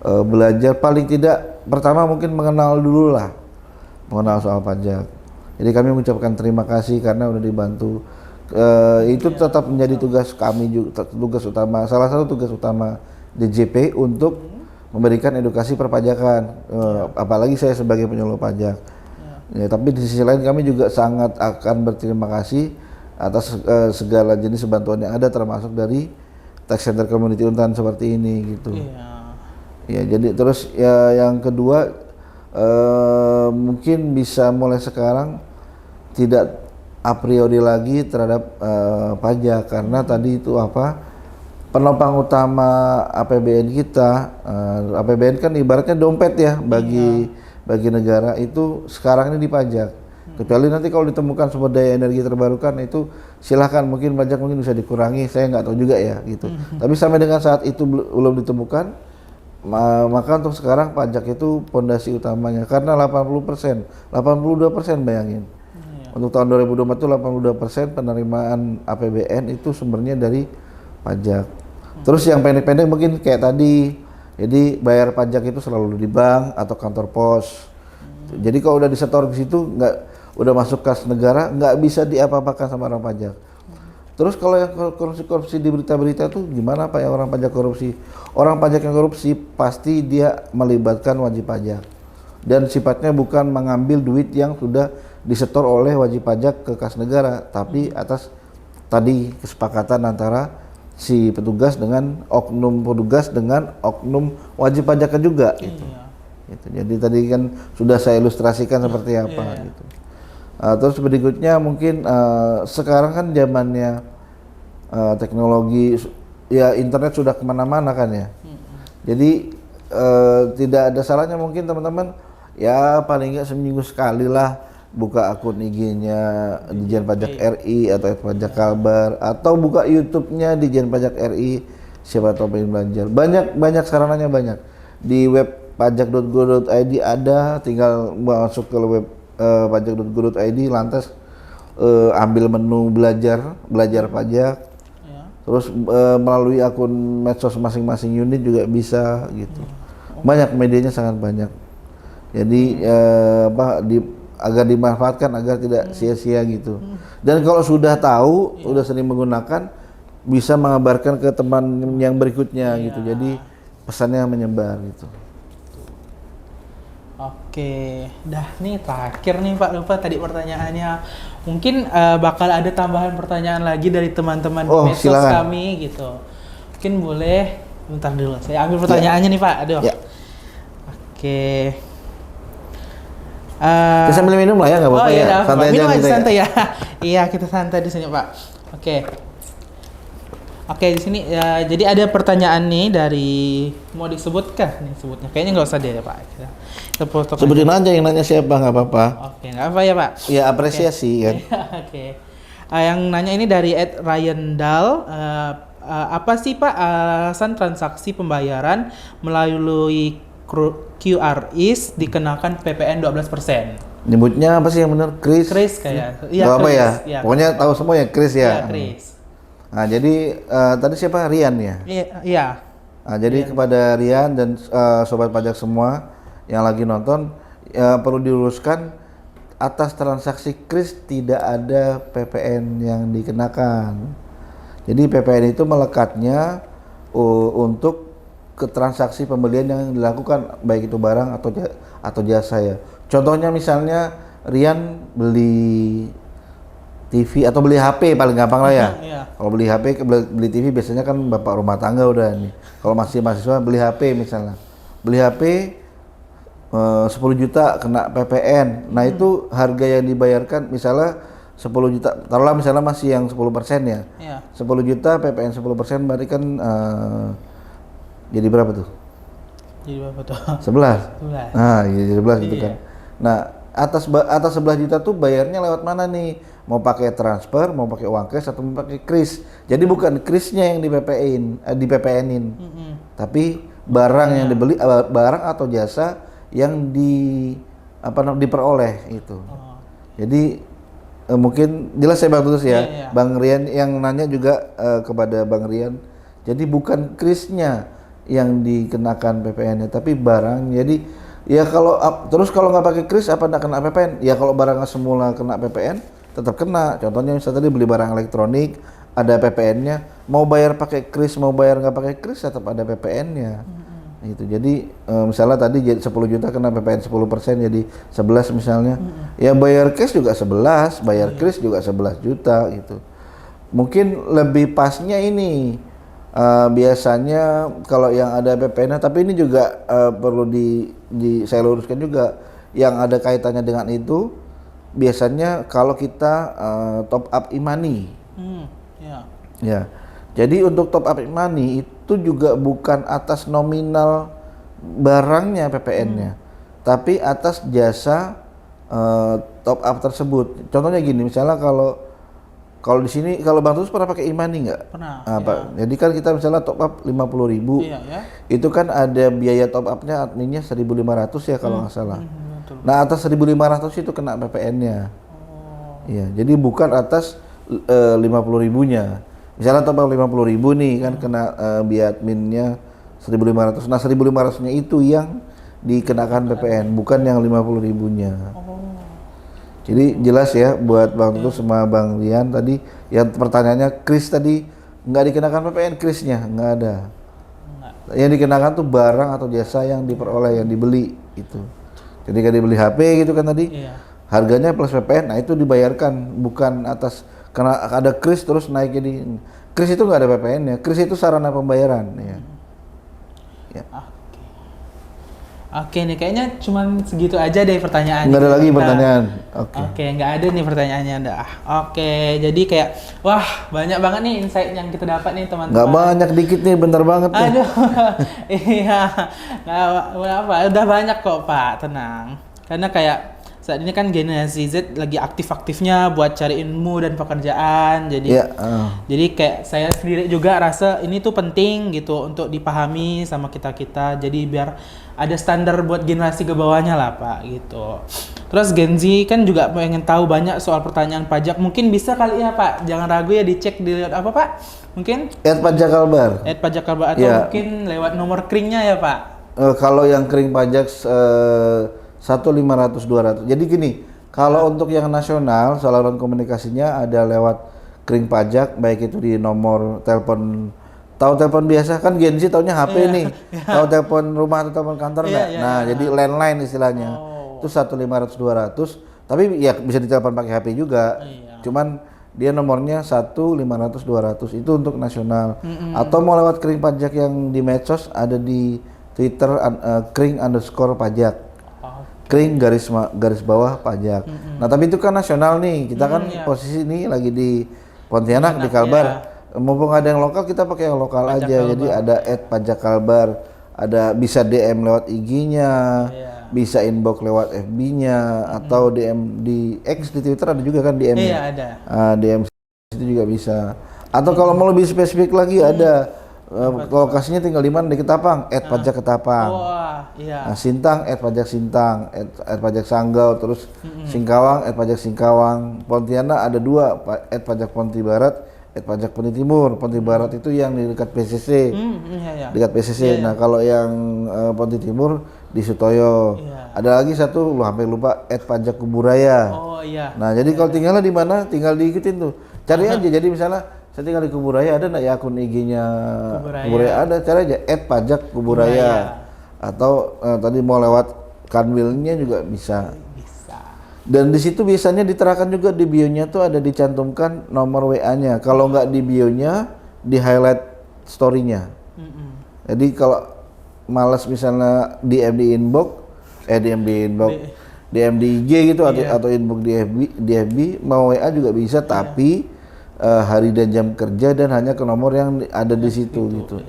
belajar, paling tidak pertama mungkin mengenal soal pajak. Jadi kami mengucapkan terima kasih karena udah dibantu. Itu tetap menjadi tugas kami juga, salah satu tugas utama DJP untuk memberikan edukasi perpajakan. Apalagi saya sebagai penyuluh pajak. Ya, tapi di sisi lain kami juga sangat akan berterima kasih atas segala jenis bantuan yang ada, termasuk dari tax center community Untan seperti ini gitu. Ya, jadi terus ya yang kedua mungkin bisa mulai sekarang tidak a priori lagi terhadap pajak, karena tadi itu penopang utama APBN kita. APBN kan ibaratnya dompet ya bagi negara, itu sekarang ini dipajak. Kecuali nanti kalau ditemukan sumber daya energi terbarukan itu silahkan, mungkin pajak mungkin bisa dikurangi, saya nggak tahu juga ya gitu. Tapi sampai dengan saat itu belum ditemukan, maka untuk sekarang pajak itu pondasi utamanya, karena 82% bayangin. Untuk tahun 2024 itu 82% penerimaan APBN itu sumbernya dari pajak. Terus yang pendek-pendek mungkin kayak tadi, jadi bayar pajak itu selalu di bank atau kantor pos. Jadi kalau udah disetor ke situ, udah masuk kas negara, nggak bisa diapa-apakan sama orang pajak. Terus kalau yang korupsi-korupsi di berita-berita tuh gimana Pak ya orang pajak korupsi? Orang pajak yang korupsi pasti dia melibatkan wajib pajak. Dan sifatnya bukan mengambil duit yang sudah disetor oleh wajib pajak ke kas negara, tapi atas tadi kesepakatan antara si petugas dengan oknum petugas dengan oknum wajib pajaknya juga gitu. Gitu. Jadi tadi kan sudah saya ilustrasikan seperti apa gitu. Terus berikutnya mungkin sekarang kan zamannya teknologi ya internet sudah kemana-mana kan ya. Jadi tidak ada salahnya mungkin teman-teman ya paling nggak seminggu sekali lah buka akun IG-nya Dijen Pajak RI atau Pajak Kalbar atau buka YouTube-nya Dijen Pajak RI, siapa tahu pengen belajar. Banyak sarananya banyak. Di web pajak.go.id ada, tinggal masuk ke web pajak.go.id lantas ambil menu belajar pajak. Terus melalui akun medsos masing-masing unit juga bisa gitu. Banyak medianya sangat banyak. Jadi agar dimanfaatkan agar tidak sia-sia gitu. Dan kalau sudah tahu, sudah sering menggunakan, bisa mengabarkan ke teman yang berikutnya gitu. Jadi pesannya menyebar gitu. Oke, dah nih terakhir nih Pak, lupa tadi pertanyaannya. Mungkin bakal ada tambahan pertanyaan lagi dari teman-teman di medsos silakan. kami gitu. Mungkin boleh, bentar dulu. Saya ambil pertanyaannya nih Pak. Aduh. Oke. Kita sambil minum lah ya, nggak apa-apa ya. Santai aja kita santai ya. Iya, kita santai di sini Pak. Oke, di sini jadi ada pertanyaan nih dari, mau disebutkan nih sebutnya? Kayaknya nggak usah deh ya Pak. Kita sebutin aja yang nanya siapa, nggak apa-apa. Oke, nggak apa ya Pak. Ya apresiasi kan. Oke. Yang nanya ini dari @Ryan Dal. Apa sih Pak alasan transaksi pembayaran melalui QRIS dikenakan PPN 12%? Nyebutnya apa sih yang benar? Kris kayak. Iya, apa ya? Pokoknya tahu semua ya Kris ya. Iya, Kris. Nah, jadi tadi siapa? Rian ya? Iya. Nah, jadi kepada Rian dan sobat pajak semua yang lagi nonton perlu diluruskan atas transaksi Kris tidak ada PPN yang dikenakan. Jadi PPN itu melekatnya untuk ke transaksi pembelian yang dilakukan baik itu barang atau jasa ya. Contohnya misalnya Rian beli TV atau beli HP paling gampang lah ya. Kalau beli HP, beli TV biasanya kan bapak rumah tangga udah nih. Kalau masih mahasiswa beli HP misalnya. Beli HP 10 juta kena PPN. Nah, itu harga yang dibayarkan misalnya 10 juta. Taruhlah misalnya masih yang 10% ya. 10 juta PPN 10% berarti kan jadi berapa tuh? Jadi berapa tuh? 11. Nah, jadi 11 gitu kan. Nah, atas 11 juta tuh bayarnya lewat mana nih? Mau pakai transfer, mau pakai uang cash atau mau pakai kris. Jadi bukan krisnya yang di PPN-in. Tapi barang yang dibeli, barang atau jasa yang diperoleh itu. Jadi mungkin jelas saya Bang Tulus ya. Bang Rian yang nanya juga kepada Bang Rian. Jadi bukan krisnya yang dikenakan PPN-nya, tapi barang. Jadi ya kalau nggak pakai kris apa nggak kena PPN? Ya kalau barangnya semula kena PPN tetap kena. Contohnya misalnya tadi beli barang elektronik ada PPN-nya, mau bayar pakai kris mau bayar nggak pakai kris tetap ada PPN-nya. Gitu. Jadi misalnya tadi 10 juta kena PPN 10% jadi 11 misalnya. Ya bayar cash juga 11, bayar kris juga 11 juta gitu. Mungkin lebih pasnya ini biasanya kalau yang ada PPN, tapi ini juga perlu saya luruskan juga yang ada kaitannya dengan itu. Biasanya kalau kita top up e-money, ya. Jadi untuk top up e-money itu juga bukan atas nominal barangnya PPN-nya, tapi atas jasa top up tersebut. Contohnya gini, misalnya kalau di sini, kalau Bang Tulus pernah pakai e-money nggak? Pernah. Jadi kan kita misalnya top up 50.000, itu kan ada biaya top upnya adminnya 1.500 ya kalau nggak salah. Nah atas 1.500 itu kena PPN-nya. Iya, jadi bukan atas 50.000-nya. Misalnya top up 50.000 nih kan kena biaya adminnya 1.500. Nah 1.500-nya itu yang dikenakan PPN, bukan yang 50.000-nya. Jadi jelas ya buat Bang Tutus sama Bang Rian tadi, yang pertanyaannya Kris tadi nggak dikenakan PPN, Krisnya nggak ada. Yang dikenakan tuh barang atau jasa yang diperoleh, yang dibeli itu. Jadi kan dibeli HP gitu kan tadi, harganya plus PPN, nah itu dibayarkan, bukan atas karena ada Kris terus naik jadi Kris itu nggak ada PPN-nya, Kris itu sarana pembayaran ya. Oke nih, kayaknya cuman segitu aja deh pertanyaan. Nggak ada lagi pertanyaan. Oke, nggak ada nih pertanyaannya dah. Oke, jadi kayak wah banyak banget nih insight yang kita dapat nih teman-teman. Nggak banyak, dikit nih, bentar banget nih. Aduh, iya, nggak apa, udah banyak kok Pak, tenang. Karena kayak saat ini kan generasi Z lagi aktif-aktifnya buat cari ilmu dan pekerjaan, jadi jadi kayak saya sendiri juga rasa ini tuh penting gitu untuk dipahami sama kita-kita, jadi biar ada standar buat generasi ke bawahnya lah Pak gitu. Terus Gen Z kan juga pengen tahu banyak soal pertanyaan pajak, mungkin bisa kali ya Pak, jangan ragu ya dicek di apa Pak, mungkin @pajakkalbar @pajakkalbar atau mungkin lewat nomor kringnya ya Pak. Kalau yang kering pajak 1.500-200. Jadi gini, kalau untuk yang nasional saluran komunikasinya ada lewat kering pajak, baik itu di nomor telepon, tahu telepon biasa kan Gen Z taunya HP nih, tahu telepon rumah atau telepon kantor nggak? Jadi landline istilahnya, itu 1.500-200, tapi ya bisa ditelepon pakai HP juga, cuman dia nomornya 1.500-200 itu untuk nasional. Atau mau lewat kering pajak yang di medsos ada di Twitter kring_pajak. Kring garis bawah pajak. Nah tapi itu kan nasional nih, kita kan posisi ini lagi di Pontianak di Kalbar. Mumpung ada yang lokal, kita pakai yang lokal pajak aja. Kalbar. Jadi ada @pajakkalbar, ada bisa DM lewat IG-nya, bisa inbox lewat FB-nya, atau DM di X di Twitter ada juga kan DM-nya. Iya ada. DM itu juga bisa. Atau kalau mau lebih spesifik lagi ada lokasinya tinggal di mana, di Ketapang, @pajakketapang. Nah, Sintang @pajaksintang, @pajaksanggau, terus Singkawang @pajaksingkawang. Pontianak ada 2, @pajakpontibarat, @pajakpontitimur. Ponti Barat itu yang di dekat PCC. Dekat PCC. Nah, kalau yang Ponti Timur di Sutoyo. Ada lagi satu, lu hampir lupa, @pajakkuburaya. Nah, jadi kalau tinggalnya di mana, tinggal diikutin tuh. Cari aja. Jadi misalnya saya tinggal di Kuburaya, ada nggak ya akun IG-nya Kuburaya? Ada, cari aja @pajakkuburaya. Atau tadi mau lewat Kanwilnya juga bisa. Dan di situ biasanya diterakan juga di bio-nya tuh ada dicantumkan nomor WA-nya. Kalau nggak di bio-nya, di highlight story-nya. Jadi kalau malas misalnya DM di inbox, DM di IG gitu, atau inbox di FB, mau WA juga bisa, tapi hari dan jam kerja dan hanya ke nomor yang ada di situ gitu.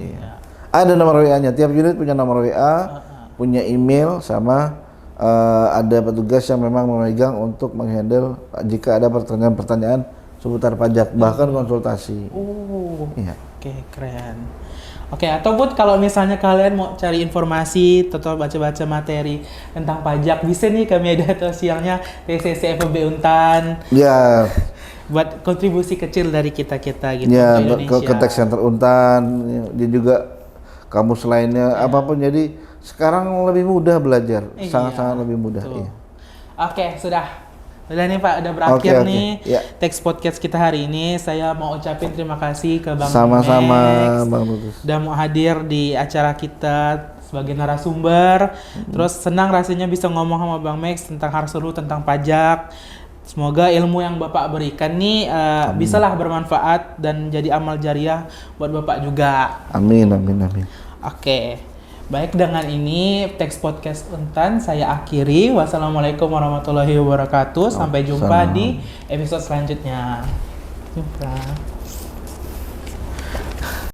Ada nomor WA-nya, tiap unit punya nomor WA, punya email, sama ada petugas yang memang memegang untuk menghandle jika ada pertanyaan-pertanyaan seputar pajak, bahkan konsultasi. Oke, keren. Oke, ataupun kalau misalnya kalian mau cari informasi atau baca-baca materi tentang pajak, bisa nih ke media sosialnya TCC FEB Untan. Ya. Buat kontribusi kecil dari kita-kita gitu ya, ke Indonesia. ke Tech Center Untan, dia juga kampus lainnya, apapun. Jadi sekarang lebih mudah belajar, sangat-sangat lebih mudah. Oke, sudah nih Pak, udah berakhir nih Teks Podcast kita hari ini. Saya mau ucapin terima kasih ke Bang Sama-sama Bang Tutus. Udah mau hadir di acara kita sebagai narasumber. Terus senang rasanya bisa ngomong sama Bang Max tentang hal seru tentang pajak. Semoga ilmu yang Bapak berikan nih bisalah bermanfaat dan jadi amal jariah buat Bapak juga. Amin. Oke. Baik, dengan ini Teks Podcast Untan saya akhiri. Wassalamualaikum warahmatullahi wabarakatuh. Sampai jumpa di episode selanjutnya. Jumpa.